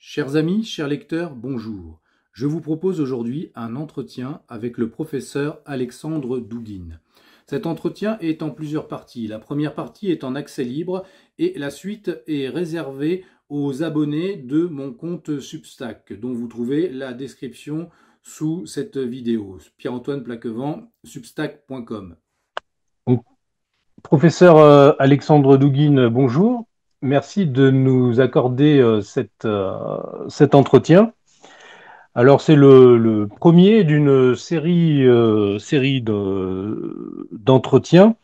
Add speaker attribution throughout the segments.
Speaker 1: Chers amis, chers lecteurs, bonjour. Je vous propose aujourd'hui un entretien avec le professeur Alexandre Douguine. Cet entretien est en plusieurs parties. La première partie est en accès libre et la suite est réservée aux abonnés de mon compte Substack, dont vous trouvez la description sous cette vidéo. Pierre-Antoine Plaquevent, substack.com.
Speaker 2: Professeur Alexandre Douguine, bonjour. Merci de nous accorder cet entretien. Alors, c'est le premier d'une série d'entretiens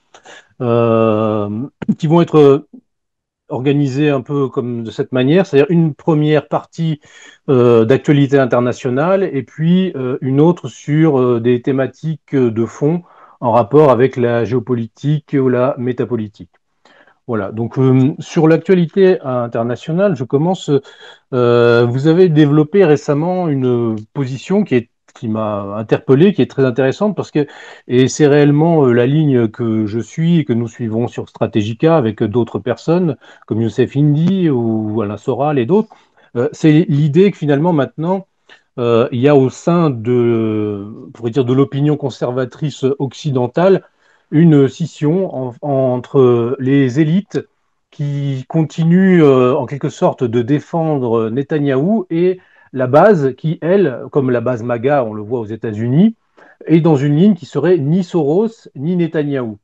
Speaker 2: euh, qui vont être organisés un peu comme de cette manière, c'est-à-dire une première partie d'actualité internationale et puis une autre sur des thématiques de fond en rapport avec la géopolitique ou la métapolitique. Voilà, donc sur l'actualité internationale, je commence. Vous avez développé récemment une position qui m'a interpellé, qui est très intéressante parce que, et c'est réellement la ligne que je suis et que nous suivons sur Strategica avec d'autres personnes comme Youssef Indy ou Alain Soral et d'autres. C'est l'idée que finalement maintenant, il y a au sein on pourrait dire, de l'opinion conservatrice occidentale une scission entre les élites qui continuent en quelque sorte de défendre Netanyahou et la base qui, elle, comme la base MAGA, on le voit aux États-Unis, est dans une ligne qui serait ni Soros ni Netanyahou.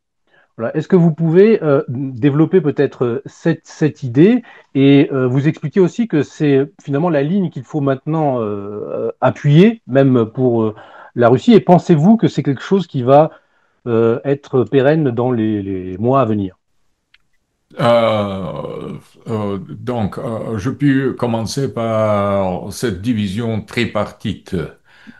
Speaker 2: Voilà. Est-ce que vous pouvez développer peut-être cette idée et vous expliquer aussi que c'est finalement la ligne qu'il faut maintenant appuyer, même pour la Russie, et pensez-vous que c'est quelque chose qui va être pérenne dans les mois à venir?
Speaker 3: Je peux commencer par cette division tripartite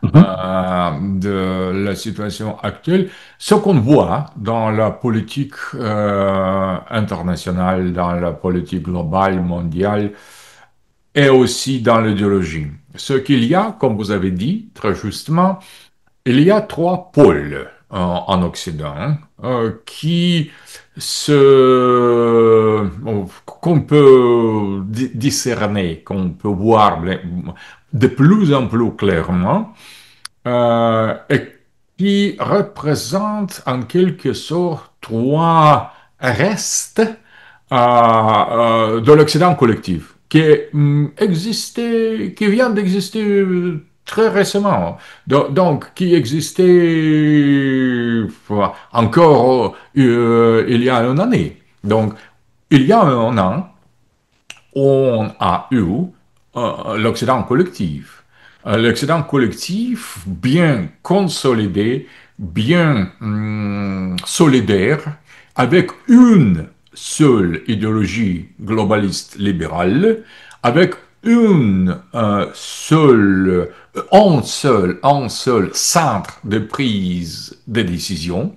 Speaker 2: Mhm.
Speaker 3: de la situation actuelle. Ce qu'on voit dans la politique internationale, dans la politique globale, mondiale, et aussi dans l'idéologie. Ce qu'il y a, comme vous avez dit très justement, il y a trois pôles en Occident qu'on peut discerner, qu'on peut voir de plus en plus clairement, et qui représentent en quelque sorte trois restes de l'Occident collectif, qui vient d'exister très récemment, qui existait encore il y a une année. Donc, il y a un an, on a eu l'Occident collectif. L'Occident collectif bien consolidé, bien solidaire, avec une seule idéologie globaliste libérale, avec un seul centre de prise de décision,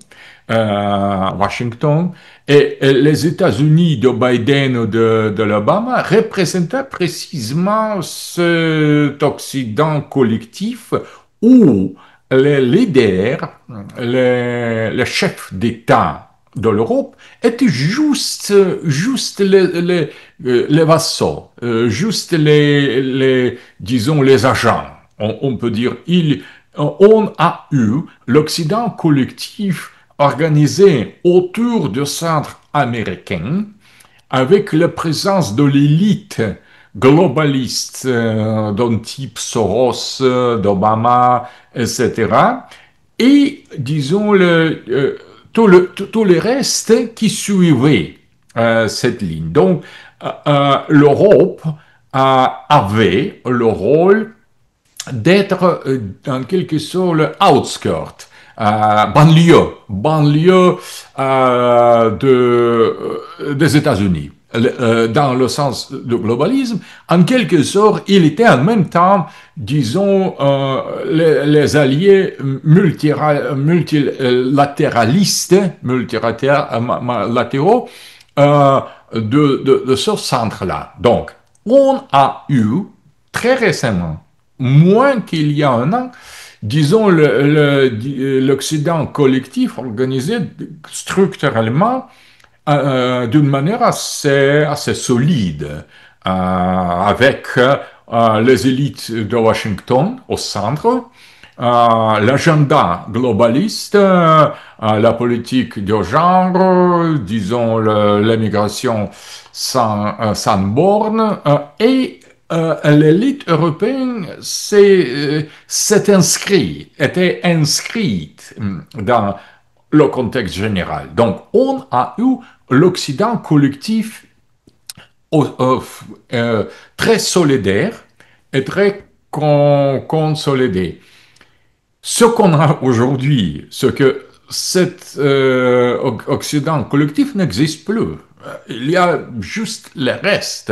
Speaker 3: Washington, et les États-Unis de Biden ou de l'Obama représentaient précisément cet Occident collectif où les leaders, les chefs d'État de l'Europe étaient juste les vassaux, juste disons, les agents. On peut dire, on a eu l'Occident collectif organisé autour du centre américain avec la présence de l'élite globaliste d'un type Soros, d'Obama, etc. Et, disons, tout le reste qui suivait cette ligne. Donc, l'Europe avait le rôle d'être en quelque sorte le outskirt, banlieue des États-Unis. Dans le sens du globalisme, en quelque sorte, il était en même temps, disons, les alliés multilatéraux de ce centre-là. Donc, on a eu très récemment, moins qu'il y a un an, disons, l'Occident collectif organisé structurellement d'une manière assez solide, avec les élites de Washington au centre, l'agenda globaliste, la politique de genre, disons l'immigration sans borne, et l'élite européenne était inscrite dans le contexte général. Donc, on a eu l'Occident collectif très solidaire et très consolidé. Ce qu'on a aujourd'hui, c'est que cet Occident collectif n'existe plus. Il y a juste les restes,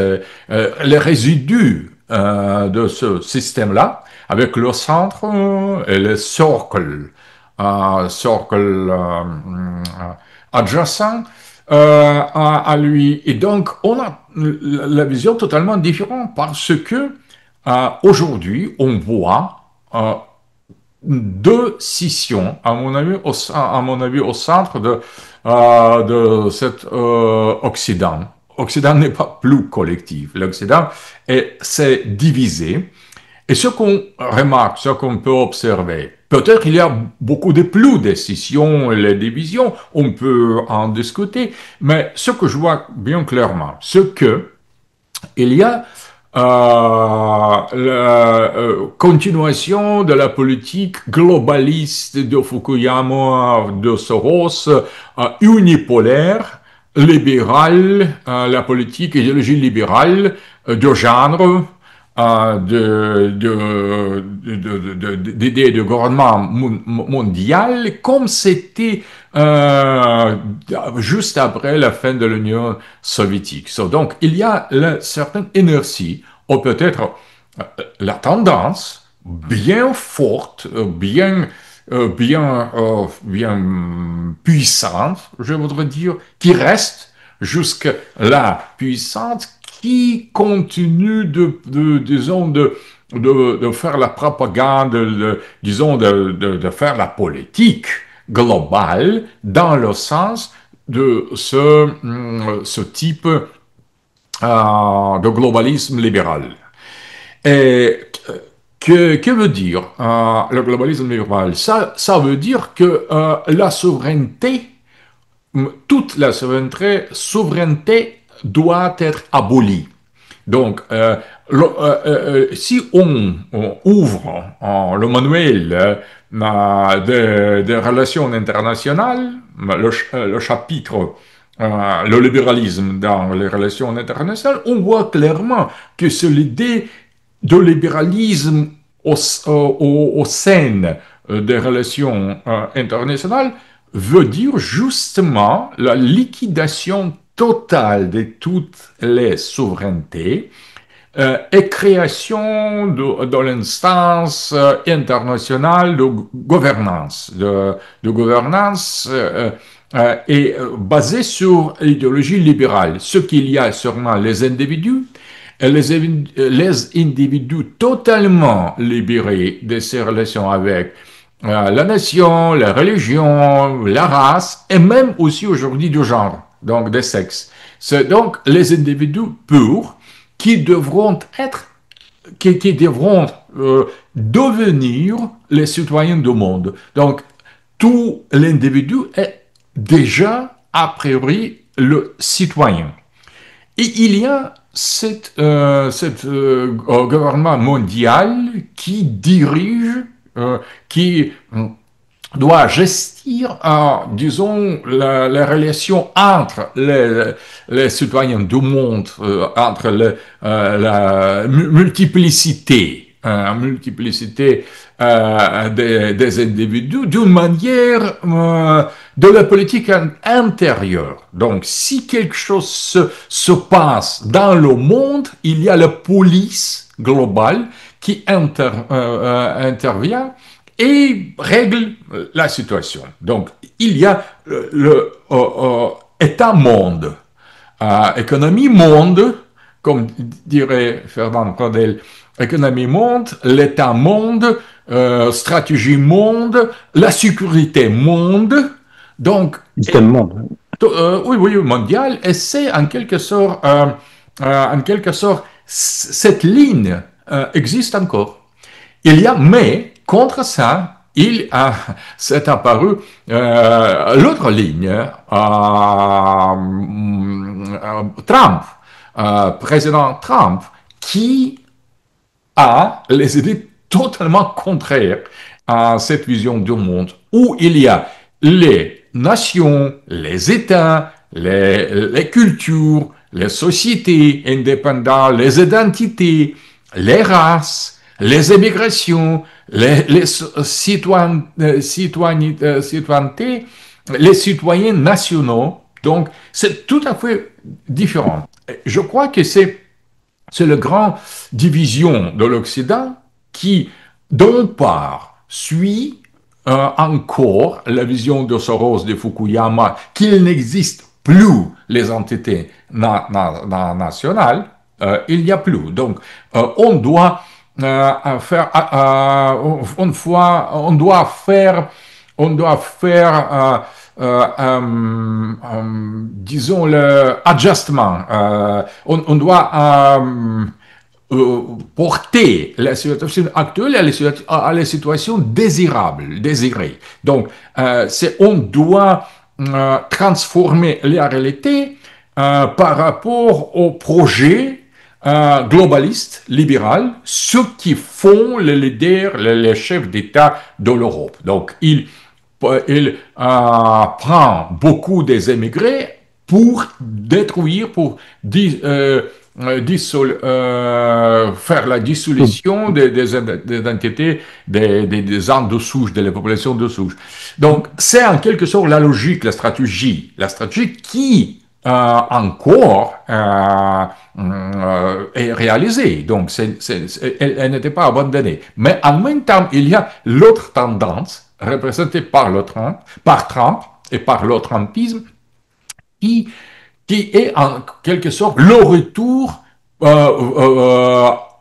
Speaker 3: les résidus de ce système-là, avec le centre et le socle adjacent à lui. Et donc, on a la vision totalement différente parce que aujourd'hui, on voit deux scissions, à mon avis, au centre de cet Occident. L'Occident n'est pas plus collectif. L'Occident s'est divisé. Et ce qu'on remarque, ce qu'on peut observer, peut-être il y a beaucoup de plus de scissions et les divisions, on peut en discuter, mais ce que je vois bien clairement, c'est que il y a la continuation de la politique globaliste de Fukuyama, de Soros, unipolaire, libérale, la politique idéologie libérale de genre, d'idées de gouvernement mondial, comme c'était juste après la fin de l'Union soviétique. Donc, il y a une certaine inertie, ou peut-être la tendance bien forte, bien puissante, je voudrais dire, qui reste jusque-là puissante, qui continue disons, de faire la propagande, disons, de faire la politique globale dans le sens de ce type de globalisme libéral. Et que veut dire le globalisme libéral? Ça veut dire que la souveraineté, toute la souveraineté doit être abolie. Donc, si on ouvre le manuel des relations internationales, le chapitre le libéralisme dans les relations internationales, on voit clairement que c'est l'idée de libéralisme au sein des relations internationales veut dire justement la liquidation totale de toutes les souverainetés et création de l'instance internationale de gouvernance, et basée sur l'idéologie libérale. Ce qu'il y a sûrement les individus, les individus totalement libérés de ces relations avec la nation, la religion, la race, et même aussi aujourd'hui du genre, donc des sexes. C'est donc les individus purs qui devront devenir les citoyens du monde. Donc, tout l'individu est déjà, a priori, le citoyen. Et il y a cet gouvernement mondial qui dirige, qui doit gestir, disons, la relation entre les citoyens du monde, entre la multiplicité des individus d'une manière de la politique intérieure. Donc, si quelque chose se passe dans le monde, il y a la police globale qui intervient et règle la situation. Donc, il y a le État-monde, économie-monde, comme dirait Fernand Braudel, économie-monde, l'État-monde, stratégie-monde, la sécurité-monde, donc...
Speaker 2: Système-monde.
Speaker 3: Oui, mondial, et c'est en quelque sorte cette ligne existe encore. Il y a, mais contre ça, s'est apparu l'autre ligne, Trump, président Trump, qui a les idées totalement contraires à cette vision du monde, où il y a les nations, les États, les cultures, les sociétés indépendantes, les identités, les races, les émigrations, les citoyennetés, les citoyens nationaux. Donc, c'est tout à fait différent. Je crois que c'est la grande division de l'Occident qui, d'une part, suit encore la vision de Soros, de Fukuyama, qu'il n'existe plus les entités nationales, il n'y a plus. Donc, on doit faire, disons, le adjustment. On doit porter la situation actuelle à la situation désirée. Donc, on doit transformer la réalité par rapport au projet globaliste, libéral, ce qui font les leaders, les chefs d'État de l'Europe. Donc, il prend beaucoup des émigrés pour détruire, pour faire la dissolution des entités, des gens de souche, des populations de souche. Donc, c'est en quelque sorte la logique, la stratégie qui encore est réalisée. Donc, elle n'était pas abandonnée. Mais en même temps, il y a l'autre tendance représentée par Trump et par le Trumpisme, qui est en quelque sorte le retour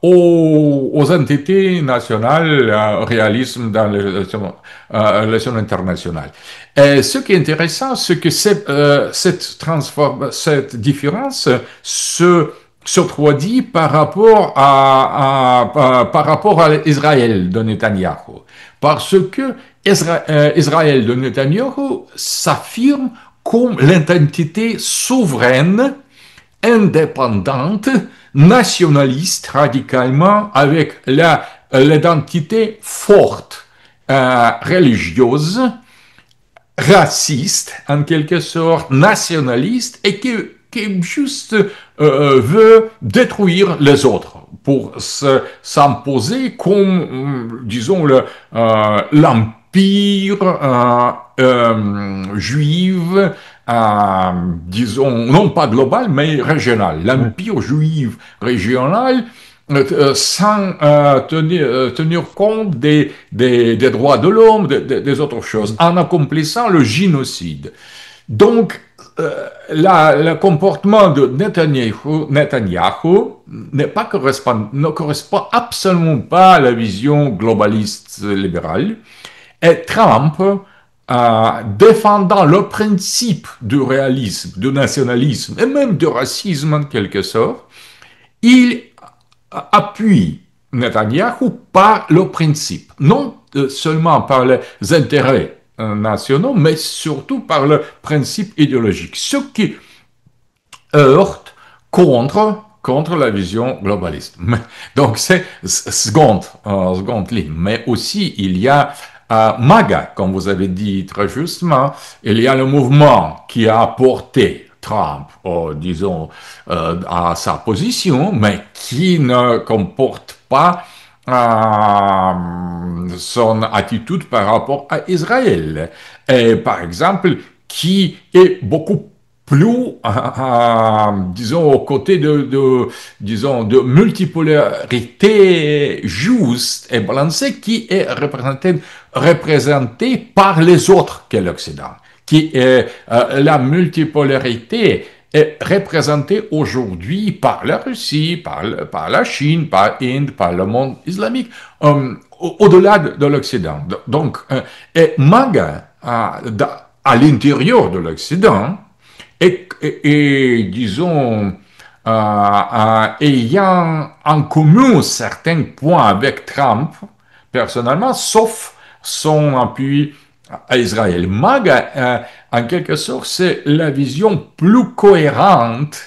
Speaker 3: aux entités nationales, réalisme dans les relations internationales. Et ce qui est intéressant, c'est que cette différence se traduit par rapport à Israël de Netanyahou. Parce que Israël de Netanyahou s'affirme comme l'identité souveraine, indépendante, nationaliste radicalement, avec l'identité forte, religieuse, raciste en quelque sorte, nationaliste, et qui juste veut détruire les autres pour s'imposer comme, disons, l'empire juif, disons, non pas global, mais régional. L'empire juif régional, sans tenir compte des droits de l'homme, des autres choses, en accomplissant le génocide. Donc, le comportement de Netanyahou ne correspond absolument pas à la vision globaliste libérale. Et Trump, défendant le principe du réalisme, du nationalisme et même du racisme en quelque sorte, il appuie Netanyahou par le principe, non seulement par les intérêts nationaux, mais surtout par le principe idéologique, ce qui heurte contre la vision globaliste. Donc c'est seconde ligne, mais aussi il y a MAGA, comme vous avez dit très justement, il y a le mouvement qui a porté Trump, disons, à sa position, mais qui ne comporte pas son attitude par rapport à Israël. Et par exemple, qui est beaucoup plus, disons, aux côtés de multipolarité juste et balancée qui est représentée par les autres que l'Occident. La multipolarité est représentée aujourd'hui par la Russie, par la Chine, par l'Inde, par le monde islamique, au-delà de l'Occident. Donc, et MAGA, à l'intérieur de l'Occident, et disons, ayant en commun certains points avec Trump, personnellement, sauf son appui à Israël. MAGA, en quelque sorte, c'est la vision plus cohérente,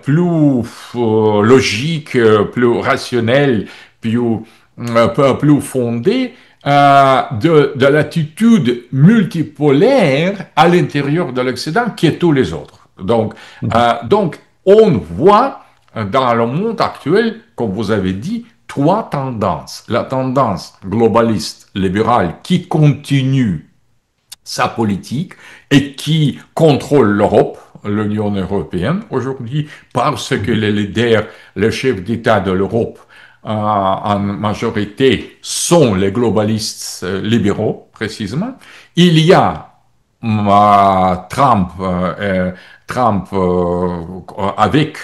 Speaker 3: plus logique, plus rationnelle, plus fondée de l'attitude multipolaire à l'intérieur de l'Occident qui est tous les autres. Donc, on voit dans le monde actuel, comme vous avez dit, trois tendances. La tendance globaliste, libérale, qui continue sa politique et qui contrôle l'Europe, l'Union européenne aujourd'hui, parce que les leaders, les chefs d'État de l'Europe, en majorité, sont les globalistes libéraux, précisément. Il y a Trump avec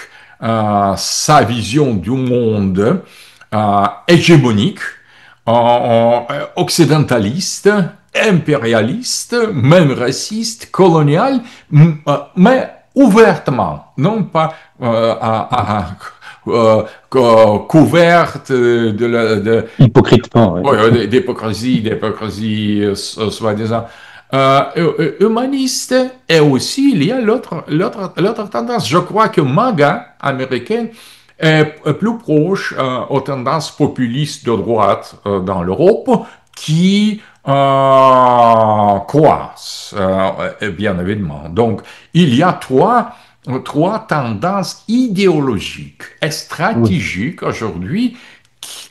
Speaker 3: sa vision du monde hégémonique, occidentaliste, impérialiste, même raciste, colonial, mais ouvertement, non pas couverte
Speaker 2: hypocritement, ouais.
Speaker 3: d'hypocrisie soi-disant humaniste. Et aussi, il y a l'autre tendance. Je crois que MAGA américain est plus proche aux tendances populistes de droite dans l'Europe qui croissent, bien évidemment. Donc, il y a trois tendances idéologiques et stratégiques aujourd'hui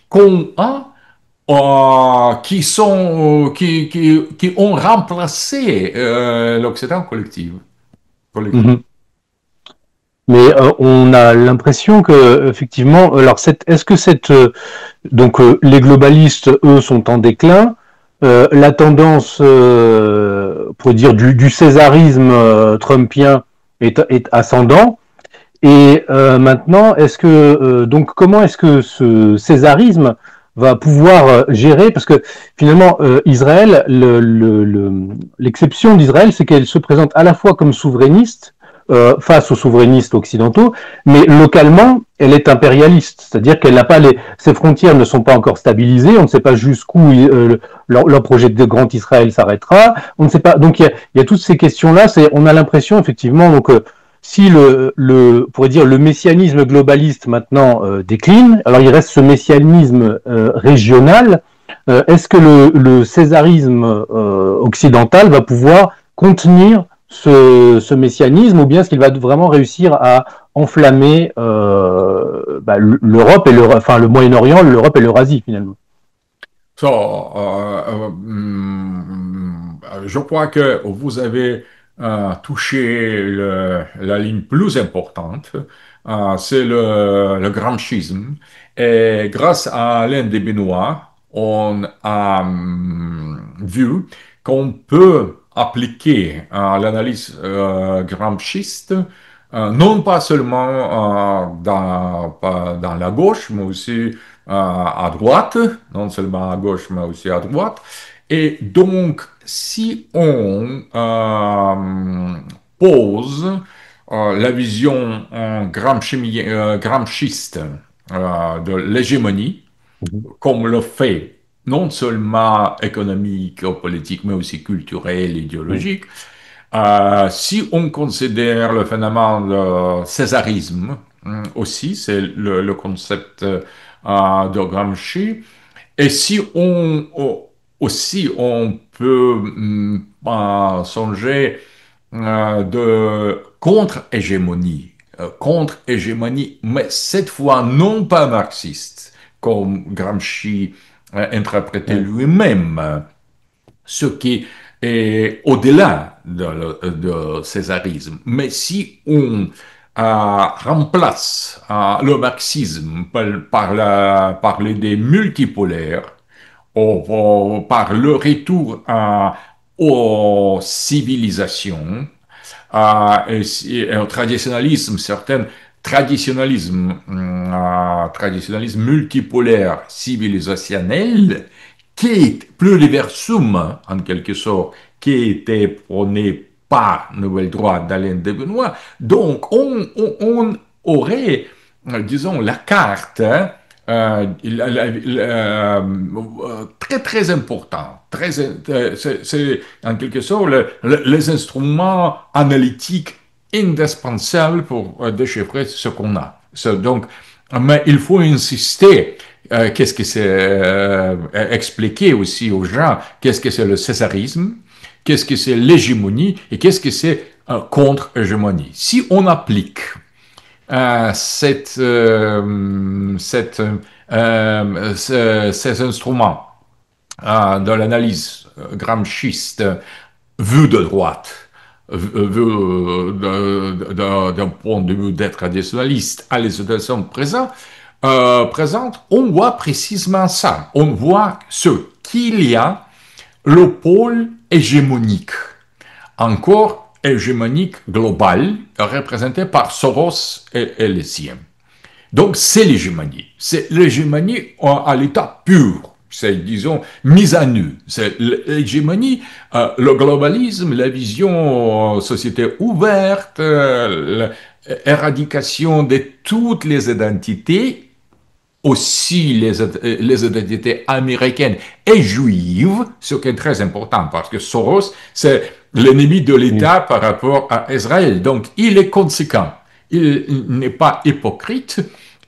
Speaker 3: qu'on a qui ont remplacé l'Occident collectif.
Speaker 2: Mm-hmm. Mais on a l'impression que effectivement, alors est-ce que donc les globalistes eux sont en déclin, la tendance pour dire du césarisme trumpien est ascendant, et maintenant est-ce que donc comment est-ce que ce césarisme va pouvoir gérer, parce que finalement Israël, l'exception d'Israël, c'est qu'elle se présente à la fois comme souverainiste face aux souverainistes occidentaux, mais localement, elle est impérialiste, c'est-à-dire qu'elle n'a pas ses frontières ne sont pas encore stabilisées, on ne sait pas jusqu'où leur projet de grand Israël s'arrêtera, on ne sait pas. Donc il y a toutes ces questions-là. On a l'impression effectivement donc si pourrait dire le messianisme globaliste maintenant décline, alors il reste ce messianisme régional. Est-ce que le césarisme occidental va pouvoir contenir ce messianisme, ou bien est-ce qu'il va vraiment réussir à enflammer l'Europe et le Moyen-Orient, l'Europe et l'Eurasie finalement?
Speaker 3: Je crois que vous avez touché la ligne plus importante, c'est le gramscisme. Et grâce à Alain de Benoît, on a vu qu'on peut appliquer l'analyse gramsciste, non pas seulement dans la gauche, mais aussi à droite, non seulement à gauche, mais aussi à droite. Et donc, si on pose la vision gramsciste de l'hégémonie, comme le fait non seulement économique, politique, mais aussi culturel, idéologique, si on considère le phénomène de césarisme, aussi, c'est le concept de Gramsci, et si aussi on peut songer de contre-hégémonie, mais cette fois non pas marxiste, comme Gramsci interprétait lui-même, ce qui est au-delà de césarisme. Mais si on remplace le marxisme par l'idée multipolaire, par le retour aux civilisations, et au traditionnalisme, traditionnalisme multipolaire civilisationnel, qui est pluriversum, en quelque sorte, qui était prôné par Nouvelle Droite d'Alain de Benoît. Donc, on aurait, disons, la carte très très important. C'est en quelque sorte les instruments analytiques indispensables pour déchiffrer ce qu'on a. Donc, mais il faut insister. Qu'est-ce que c'est expliquer aussi aux gens qu'est-ce que c'est le césarisme, qu'est-ce que c'est l'hégémonie et qu'est-ce que c'est contre-hégémonie. Si on applique ces instruments de l'analyse gramsciiste vue de droite, vue d'un point de vue d'être traditionnaliste à les situations présentes, on voit précisément ça. On voit ce qu'il y a, le pôle hégémonique, encore hégémonique globale, représenté par Soros et les siens. Donc c'est l'hégémonie à l'état pur. C'est, disons, mise à nu. C'est l'hégémonie, le globalisme, la vision société ouverte, l'éradication de toutes les identités, aussi les identités américaines et juives, ce qui est très important, parce que Soros, c'est l'ennemi de l'État par rapport à Israël. Donc, il est conséquent. Il n'est pas hypocrite.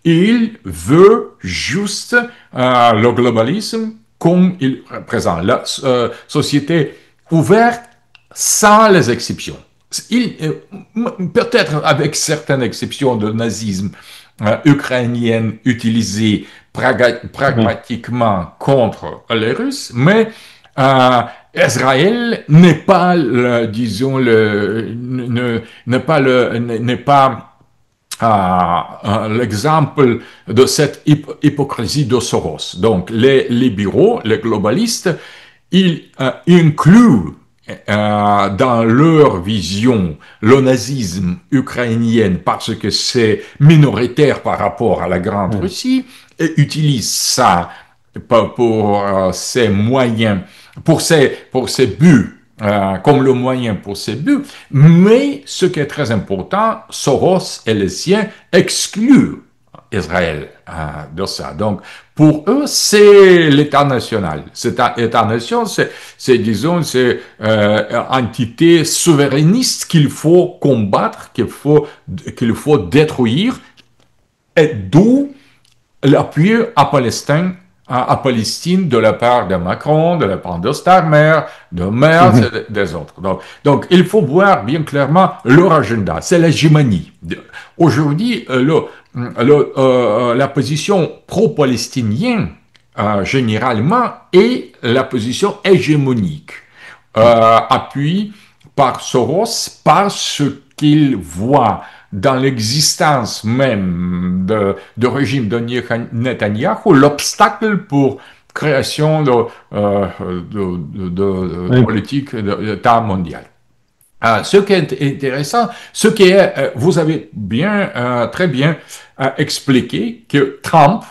Speaker 3: Il veut juste le globalisme comme il représente la société ouverte sans les exceptions. Peut-être avec certaines exceptions de nazisme ukrainien utilisé pragmatiquement contre les Russes, mais Israël n'est pas, disons, n'est pas l'exemple de cette hypocrisie de Soros. Donc, les libéraux, les globalistes, ils incluent dans leur vision le nazisme ukrainien parce que c'est minoritaire par rapport à la Grande Russie et utilisent ça pour ses moyens, pour ses buts. Comme le moyen pour ses buts, mais ce qui est très important, Soros et les siens excluent Israël de ça. Donc, pour eux, c'est l'État national. Cet État-nation, c'est disons, c'est entité souverainiste qu'il faut combattre, qu'il faut détruire, et d'où l'appui à Palestine de la part de Macron, de la part de Starmer, de Merz et des autres. Donc, il faut voir bien clairement leur agenda. C'est l'hégémonie. Aujourd'hui, la position pro-palestinienne, généralement, est la position hégémonique, appuyée par Soros parce qu'il voit dans l'existence même de régime de Netanyahou l'obstacle pour création de politique d'État mondial. Ce qui est intéressant, vous avez très bien expliqué que Trump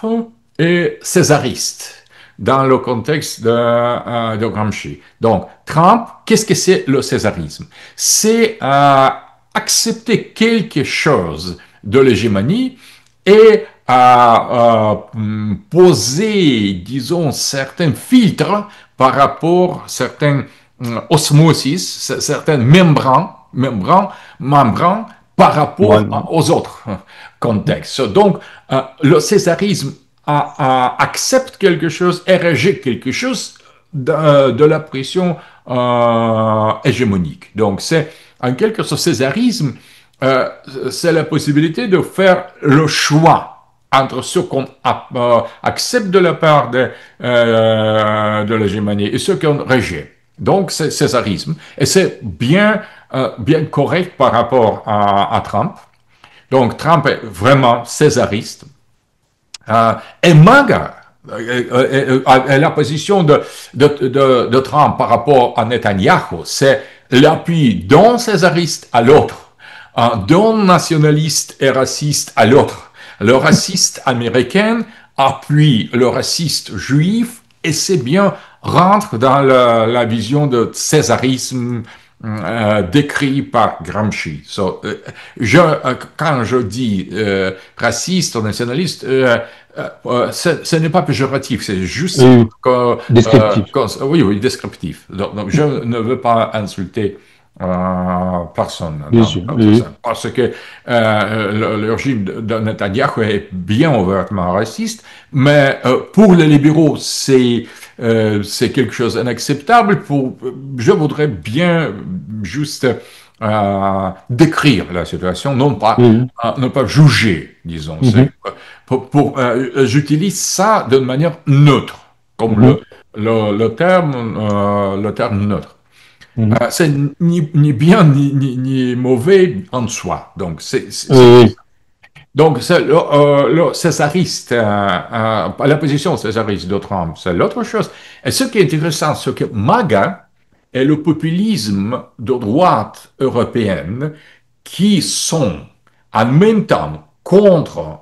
Speaker 3: est césariste dans le contexte de Gramsci. Donc, Trump, qu'est-ce que c'est le césarisme? C'est accepter quelque chose de l'hégémonie et poser, disons, certains filtres par rapport à certains osmosis, certaines membranes par rapport aux autres contextes. Donc, le césarisme accepte quelque chose et rejette quelque chose de la pression hégémonique. Donc, c'est en quelque sorte, césarisme, c'est la possibilité de faire le choix entre ce qu'on accepte de la part de l'hégémonie et ce qu'on rejette. Donc, c'est césarisme. Et c'est bien correct par rapport à Trump. Donc, Trump est vraiment césariste. Et MAGA, la position de Trump par rapport à Netanyahou, c'est l'appui d'un césariste à l'autre, d'un nationaliste et raciste à l'autre. Le raciste américain appuie le raciste juif et c'est bien rentre dans la vision de césarisme décrit par Gramsci. Quand je dis raciste ou nationaliste, ce n'est pas péjoratif, c'est juste
Speaker 2: descriptif.
Speaker 3: oui, oui, descriptif. Donc, je ne veux pas insulter personne
Speaker 2: Bien sûr.
Speaker 3: dans tout ça, parce que le régime de Netanyahou est bien ouvertement raciste, mais pour les libéraux, c'est quelque chose d'inacceptable. Je voudrais bien juste décrire la situation, non pas juger, disons. J'utilise ça d'une manière neutre, comme le terme neutre. C'est ni bien ni mauvais en soi. Donc, donc, le césariste, la position césariste de Trump, c'est l'autre chose. Et ce qui est intéressant, c'est que MAGA et le populisme de droite européenne qui sont en même temps contre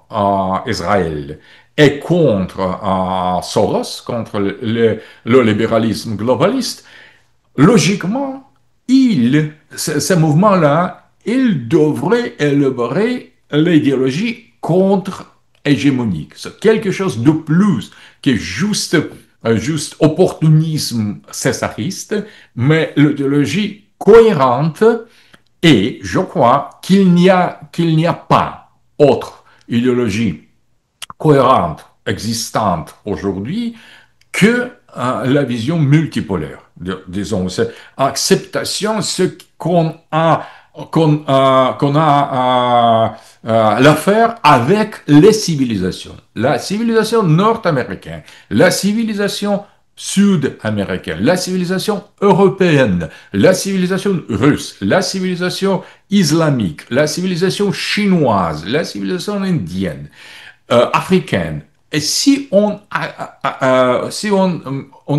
Speaker 3: Israël et contre Soros, contre le libéralisme globaliste, logiquement, ces mouvements-là, ils devraient élaborer l'idéologie contre-hégémonique. C'est quelque chose de plus que juste opportunisme césariste, mais l'idéologie cohérente, et je crois qu'il n'y a pas autre idéologie cohérente existante aujourd'hui que la vision multipolaire. Disons, c'est acceptation ce qu'on a l'affaire avec les civilisations. La civilisation nord-américaine, la civilisation sud-américaine, la civilisation européenne, la civilisation russe, la civilisation islamique, la civilisation chinoise, la civilisation indienne, africaine. Et si on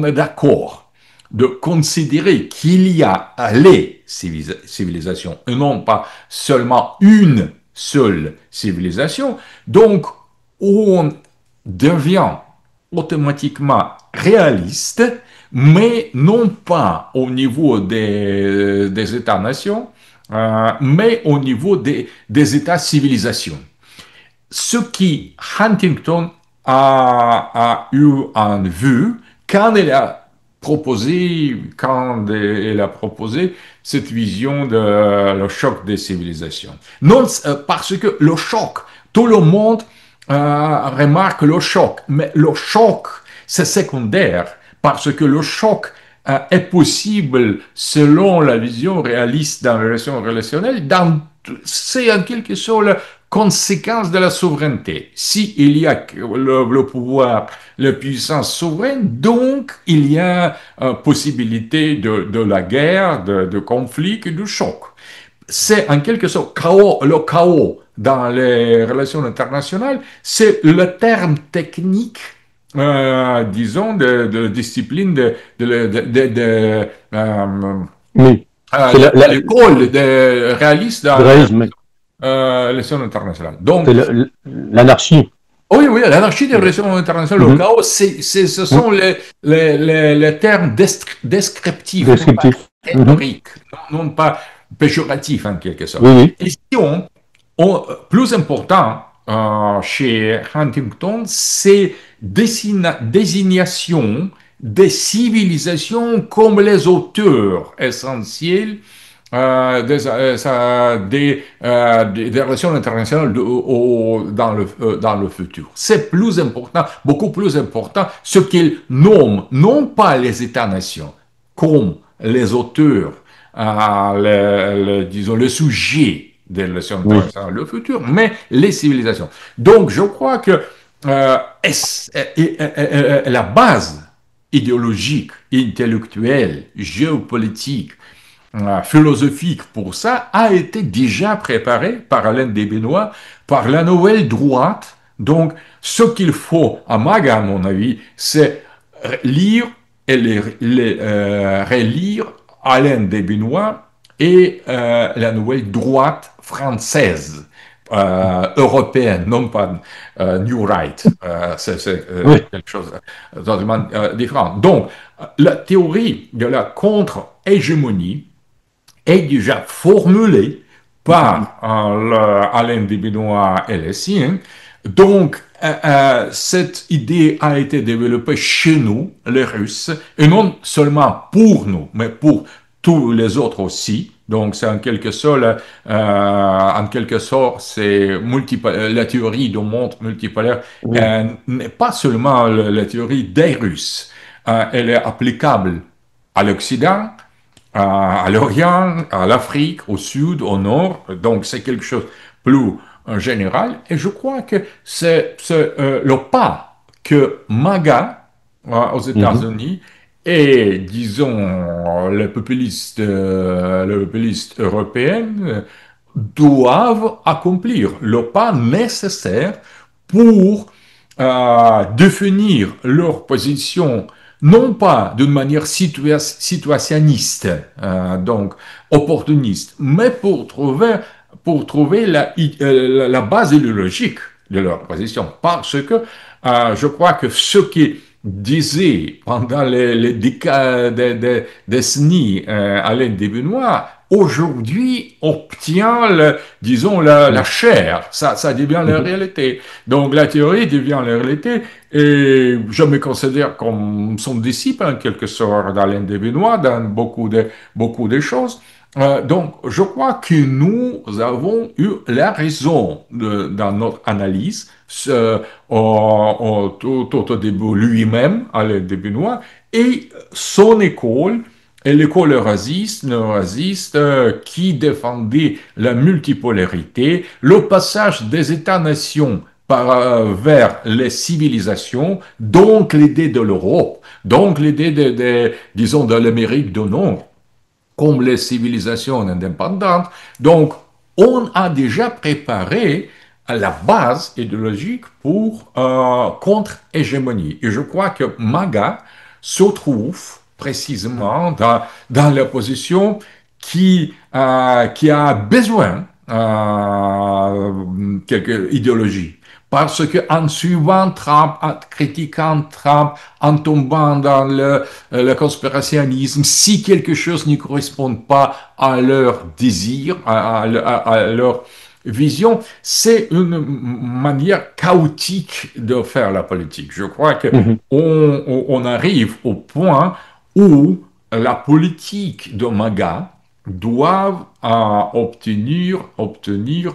Speaker 3: est d'accord de considérer qu'il y a les civilisations et non pas seulement une seule civilisation, donc on devient automatiquement réaliste, mais non pas au niveau des États-nations, mais au niveau des États-civilisations. Ce qui Huntington a eu en vue quand elle a proposé cette vision de le choc des civilisations. Non, parce que le choc, tout le monde remarque le choc, mais le choc, c'est secondaire, parce que le choc est possible selon la vision réaliste dans la relation relationnelle, c'est en quelque sorte la conséquence de la souveraineté. S'il y a le pouvoir, la puissance souveraine, donc il y a possibilité de la guerre, de conflit et de choc. C'est en quelque sorte le chaos dans les relations internationales, c'est le terme technique disons, de discipline
Speaker 2: oui.
Speaker 3: l'école de réaliste dans les relations internationales. Donc,
Speaker 2: l'anarchie.
Speaker 3: Oui, oui, l'anarchie des relations internationales, le chaos, ce sont les termes descriptifs, non pas théoriques, non pas péjoratifs en quelque sorte. Et si plus important chez Huntington, c'est désignation des civilisations comme les auteurs essentiels des relations internationales dans le futur. C'est plus important, beaucoup plus important, ce qu'ils nomment, non pas les États-nations, comme les auteurs, disons, le sujet des relations internationales, le futur, mais les civilisations. Donc, je crois que la base idéologique, intellectuelle, géopolitique, philosophique pour ça a été déjà préparée par Alain de Benoît, par la nouvelle droite. Donc, ce qu'il faut à MAGA, à mon avis, c'est lire et relire Alain de Benoît et la nouvelle droite française. Européenne, non pas New Right. C'est quelque chose de totalement différent. Donc, la théorie de la contre-hégémonie est déjà formulée par Alain de Benoît et les siens. Donc, cette idée a été développée chez nous, les Russes, et non seulement pour nous, mais pour tous les autres aussi. Donc, c'est en quelque sorte, c'est la théorie du monde multipolaire
Speaker 2: Oui.
Speaker 3: n'est pas seulement la théorie des Russes. Elle est applicable à l'Occident, à l'Orient, à l'Afrique, au Sud, au Nord. Donc, c'est quelque chose de plus général. Et je crois que c'est le pas que MAGA aux
Speaker 2: Mhm.
Speaker 3: États-Unis et, disons, les populistes européens doivent accomplir le pas nécessaire pour définir leur position non pas d'une manière situationniste, donc opportuniste, mais pour trouver la base idéologique de leur position. Parce que je crois que ce qui disait pendant les décennies Alain de Benoît, aujourd'hui obtient, disons, la
Speaker 2: Oui.
Speaker 3: chair. Ça devient la
Speaker 2: Mhm.
Speaker 3: réalité. Donc la théorie devient la réalité. Et je me considère comme son disciple, en quelque sorte, d'Alain de Benoît, dans beaucoup de choses. Donc, je crois que nous avons eu la raison dans notre analyse, tout au début lui-même, Alain de Benoît, et son école, et l'école neurasiste qui défendait la multipolarité, le passage des États-nations vers les civilisations, donc l'idée de l'Europe, donc l'idée disons, de l'Amérique du Nord, comme les civilisations indépendantes. Donc, on a déjà préparé la base idéologique pour contre-hégémonie. Et je crois que MAGA se trouve précisément dans la position qui a besoin quelque idéologie. Parce que en suivant Trump, en critiquant Trump, en tombant dans le conspirationnisme, si quelque chose ne correspond pas à leur désir, à leur vision, c'est une manière chaotique de faire la politique. Je crois que
Speaker 2: Mhm.
Speaker 3: on arrive au point où la politique de MAGA doit obtenir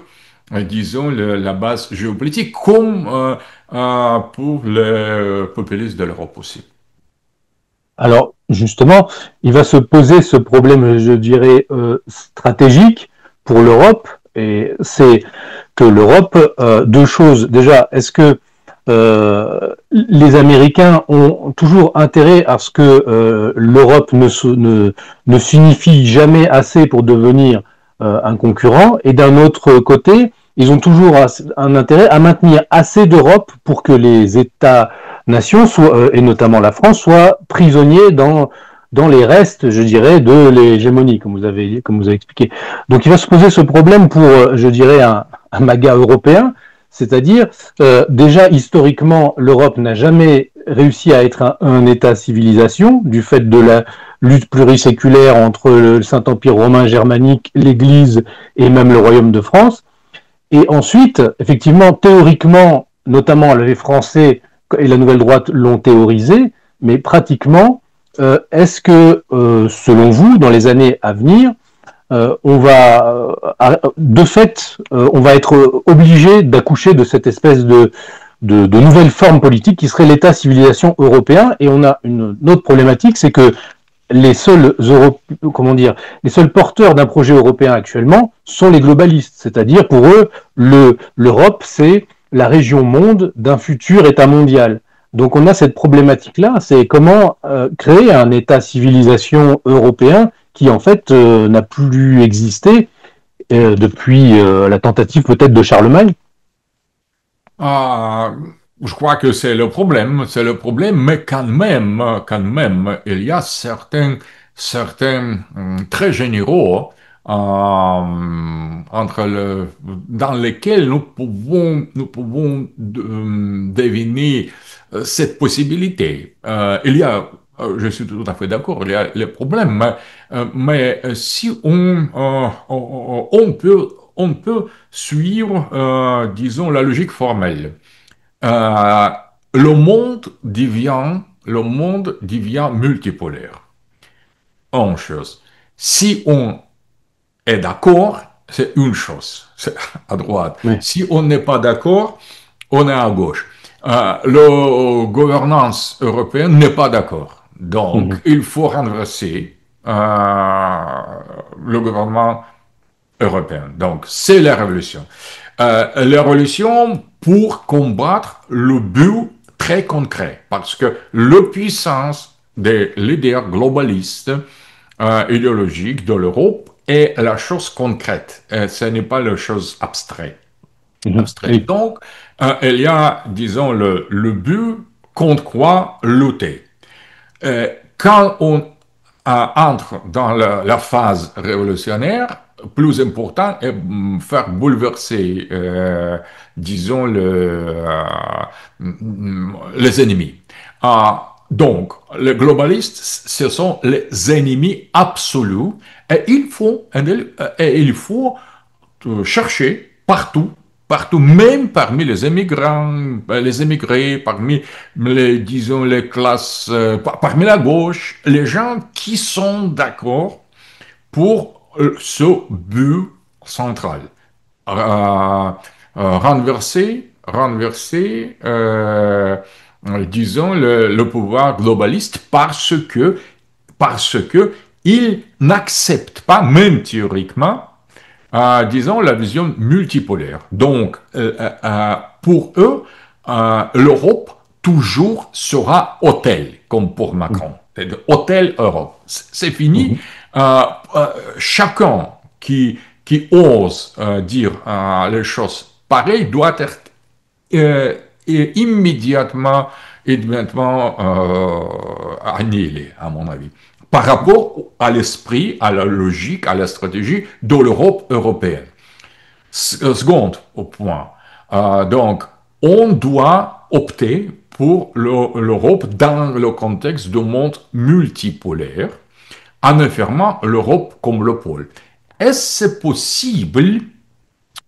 Speaker 3: disons, la base géopolitique, comme pour les populistes de l'Europe aussi.
Speaker 2: Alors, justement, il va se poser ce problème, je dirais, stratégique pour l'Europe, et c'est que l'Europe, deux choses. Déjà, est-ce que les Américains ont toujours intérêt à ce que l'Europe ne s'unifie jamais assez pour devenir un concurrent, et d'un autre côté, ils ont toujours un intérêt à maintenir assez d'Europe pour que les États-nations, et notamment la France, soient prisonniers dans les restes, je dirais, de l'hégémonie, comme vous avez expliqué. Donc il va se poser ce problème pour, je dirais, un MAGA européen, c'est-à-dire, déjà, historiquement, l'Europe n'a jamais réussi à être un État-civilisation, du fait de la lutte pluriséculaire entre le Saint-Empire romain germanique, l'Église et même le Royaume de France. Et ensuite, effectivement, théoriquement, notamment les Français et la Nouvelle Droite l'ont théorisé, mais pratiquement, est-ce que, selon vous, dans les années à venir, on va, de fait, on va être obligé d'accoucher de cette espèce de nouvelle forme politique qui serait l'État-civilisation européen. Et on a une autre problématique, c'est que comment dire, les seuls porteurs d'un projet européen actuellement sont les globalistes. C'est-à-dire, pour eux, l'Europe, c'est la région monde d'un futur État mondial. Donc on a cette problématique-là, c'est comment créer un État-civilisation européen qui en fait n'a plus existé depuis la tentative peut-être de Charlemagne.
Speaker 3: Ah, je crois que c'est le problème, mais quand même, il y a certains très généraux dans lesquels nous pouvons deviner cette possibilité. Il y a je suis tout à fait d'accord, il y a les problèmes, mais si on peut suivre, disons, la logique formelle. Euh, le monde devient multipolaire. Une chose. Si on est d'accord, c'est une chose, c'est à droite.
Speaker 2: Oui.
Speaker 3: Si on n'est pas d'accord, on est à gauche. La gouvernance européenne n'est pas d'accord. Donc,
Speaker 2: Mhm.
Speaker 3: il faut renverser le gouvernement européen. Donc, c'est la révolution. La révolution pour combattre le but très concret, parce que la puissance des leaders globalistes idéologiques de l'Europe est la chose concrète. Ce n'est pas la chose abstraite.
Speaker 2: Mhm. Et
Speaker 3: Donc, il y a, disons, le but contre quoi lutter. Quand on entre dans la phase révolutionnaire, plus important est faire bouleverser, disons, les ennemis. Donc, les globalistes, ce sont les ennemis absolus et il faut chercher partout, partout, même parmi les émigrés, parmi disons, les classes, parmi la gauche, les gens qui sont d'accord pour ce but central. Renverser, disons, le pouvoir globaliste parce que il n'accepte pas, même théoriquement, disons, la vision multipolaire. Donc, pour eux, l'Europe toujours sera hôtel, comme pour Macron. Hôtel Europe. C'est fini.
Speaker 2: mhm.
Speaker 3: Euh, Chacun qui ose dire les choses pareilles doit être immédiatement annihilé, à mon avis, par rapport à l'esprit, à la logique, à la stratégie de l'Europe européenne. Second point, donc, on doit opter pour l'Europe dans le contexte d'un monde multipolaire, en affirmant l'Europe comme le pôle. Est-ce possible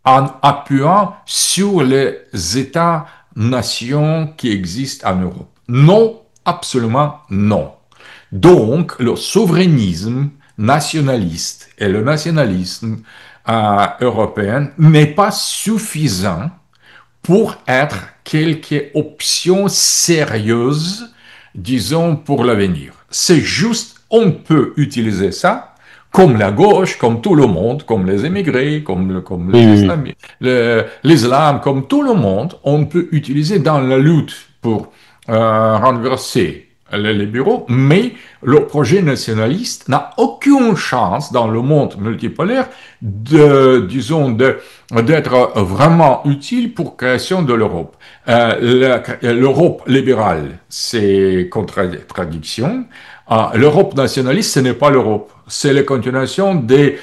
Speaker 3: en appuyant sur les États-nations qui existent en Europe? Non, absolument non. Donc, le souverainisme nationaliste et le nationalisme européen n'est pas suffisant pour être quelque option sérieuse, disons, pour l'avenir. C'est juste, on peut utiliser ça comme la gauche, comme tout le monde, comme les émigrés, comme
Speaker 2: Oui, oui, oui.
Speaker 3: l'islam, comme tout le monde, on peut utiliser dans la lutte pour renverser les libéraux, mais le projet nationaliste n'a aucune chance dans le monde multipolaire d'être vraiment utile pour la création de l'Europe. L'Europe libérale, c'est contradiction. L'Europe nationaliste, ce n'est pas l'Europe. C'est la continuation des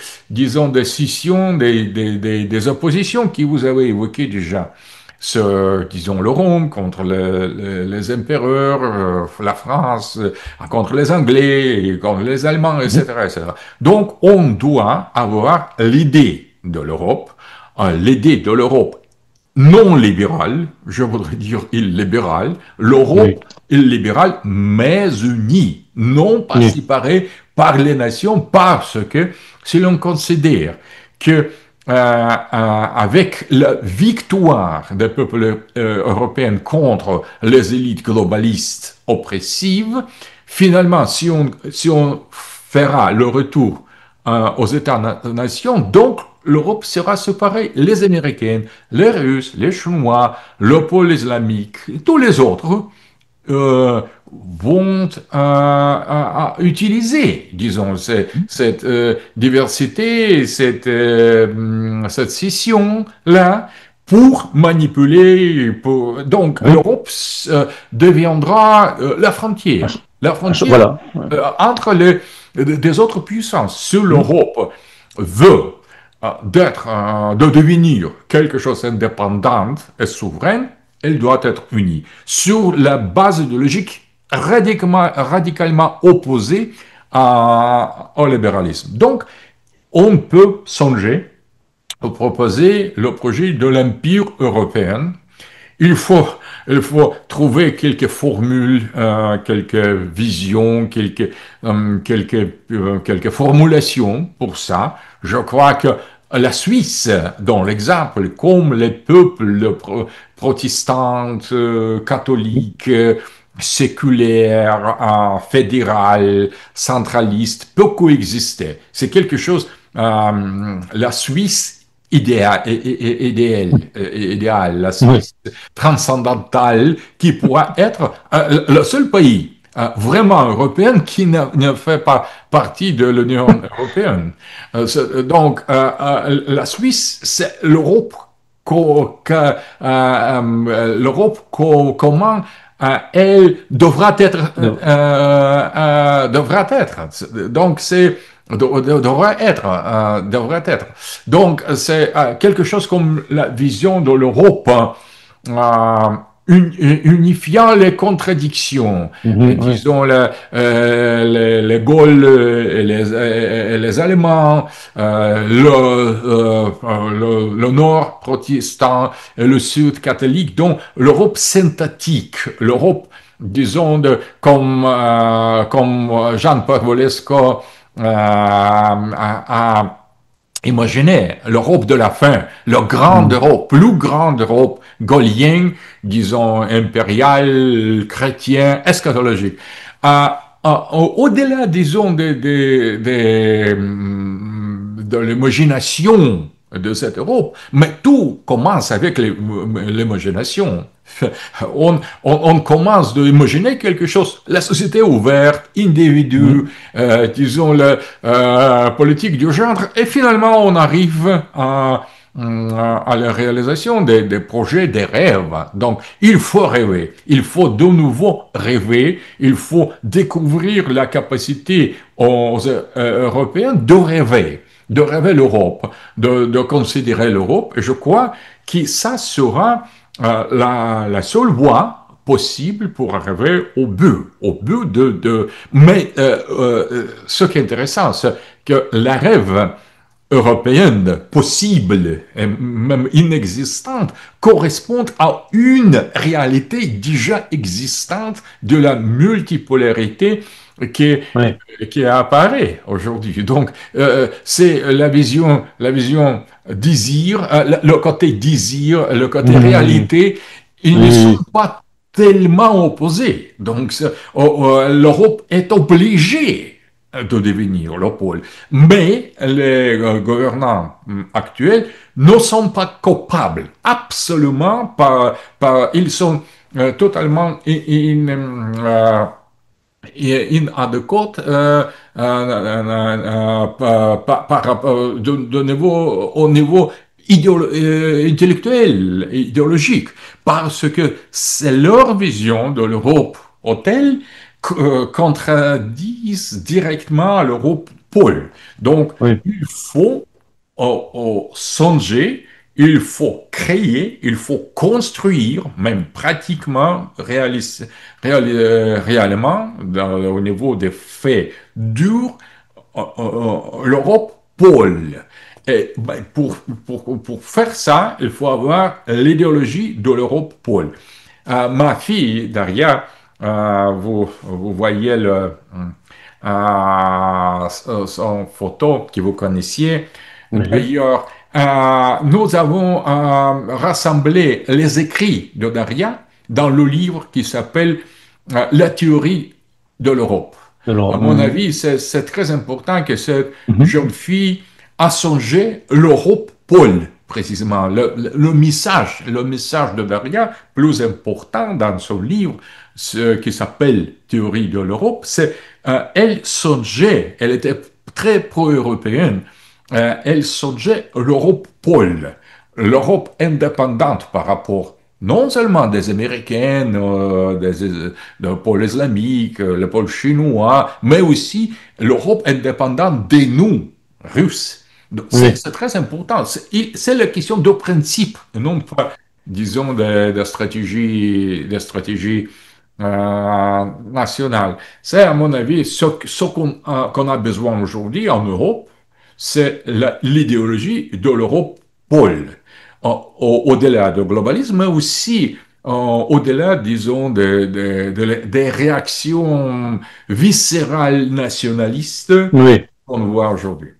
Speaker 3: scissions, des oppositions que vous avez évoquées déjà. Disons, le Rhum contre les empereurs, la France contre les Anglais, contre les Allemands,
Speaker 2: Mhm.
Speaker 3: etc., etc. Donc, on doit avoir l'idée de l'Europe non libérale, je voudrais dire illibérale,
Speaker 2: Oui.
Speaker 3: l'Europe illibérale, mais unie, non pas
Speaker 2: Oui.
Speaker 3: séparée par les nations, parce que si l'on considère que avec la victoire des peuples européens contre les élites globalistes oppressives, finalement, si on fera le retour aux États-nations, donc l'Europe sera séparée. Les Américains, les Russes, les Chinois, le pôle islamique, tous les autres vont utiliser, disons, cette diversité, cette scission-là pour manipuler. Donc,
Speaker 2: Oui.
Speaker 3: l'Europe deviendra la frontière
Speaker 2: Voilà. Ouais.
Speaker 3: entre des autres puissances. Si
Speaker 2: Mhm.
Speaker 3: l'Europe veut de devenir quelque chose d'indépendant et souverain, elle doit être unie sur la base idéologique radicalement opposé au libéralisme. Donc, on peut songer à proposer le projet de l'Empire européen. Il faut, il faut trouver quelques formules, quelques visions, quelques formulations pour ça. Je crois que la Suisse, dans l'exemple, comme les peuples protestants, catholiques, séculaires, fédéral, centralistes, peut coexister. C'est quelque chose, la Suisse idéal, la
Speaker 2: Oui.
Speaker 3: Suisse transcendantale, qui pourra être le seul pays vraiment européen qui ne fait pas partie de l'Union européenne. Donc, la Suisse, c'est l'Europe comment elle devra être, devra être. Donc, devrait être. Donc, c'est quelque chose comme la vision de l'Europe, unifiant les contradictions, disons les Gaules et les Allemands, le Nord protestant et le Sud catholique, donc l'Europe synthétique, l'Europe, disons, comme Jean Pavlesco à imaginer l'Europe de la fin, la grande Europe, plus grande Europe, gaullienne, disons, impériale, chrétien, eschatologique. Au-delà, disons, de l'imagination de cette Europe, mais tout commence avec l'imagination. On commence à imaginer quelque chose, la société ouverte, individu, disons, la politique du genre, et finalement on arrive à la réalisation des projets, des rêves. Donc, il faut rêver. Il faut de nouveau rêver. Il faut découvrir la capacité aux Européens de rêver l'Europe, de considérer l'Europe. Et je crois que ça sera la seule voie possible pour arriver au but mais ce qui est intéressant, c'est que la rêve européenne possible et même inexistante correspond à une réalité déjà existante de la multipolarité qui apparaît aujourd'hui. Donc, c'est la vision désir, le côté désir, le côté réalité, ils ne sont pas tellement opposés. Donc, l'Europe est obligée de devenir le pôle. Mais les gouvernants actuels ne sont pas coupables, absolument pas. Ils sont totalement inadéquate au niveau intellectuel, idéologique, parce que c'est leur vision de l'Europe telle contredisent directement l'Europe pôle. Donc, il faut songer, il faut créer, il faut construire, même pratiquement, réellement, au niveau des faits durs, l'Europe pôle. Et pour faire ça, il faut avoir l'idéologie de l'Europe pôle. Ma fille, Daria, vous voyez son photo que vous connaissiez. D'ailleurs, nous avons rassemblé les écrits de Daria dans le livre qui s'appelle La théorie de l'Europe. À mon avis, c'est très important que cette jeune fille a songé l'Europe pôle, précisément. Le message de Daria, plus important dans son livre, ce qui s'appelle Théorie de l'Europe, c'est elle songeait, elle était très pro-européenne, elle songeait l'Europe pôle, l'Europe indépendante par rapport non seulement des Américains, du pôle islamique, le pôle chinois, mais aussi l'Europe indépendante de nous, Russes. C'est très important. C'est la question de principe, non pas, disons, de stratégie nationale. C'est, à mon avis, ce qu'on a besoin aujourd'hui en Europe, c'est l'idéologie de l'Europe pôle. Au-delà du globalisme, mais aussi au-delà, disons, des réactions viscérales nationalistes
Speaker 2: Oui.
Speaker 3: qu'on voit aujourd'hui.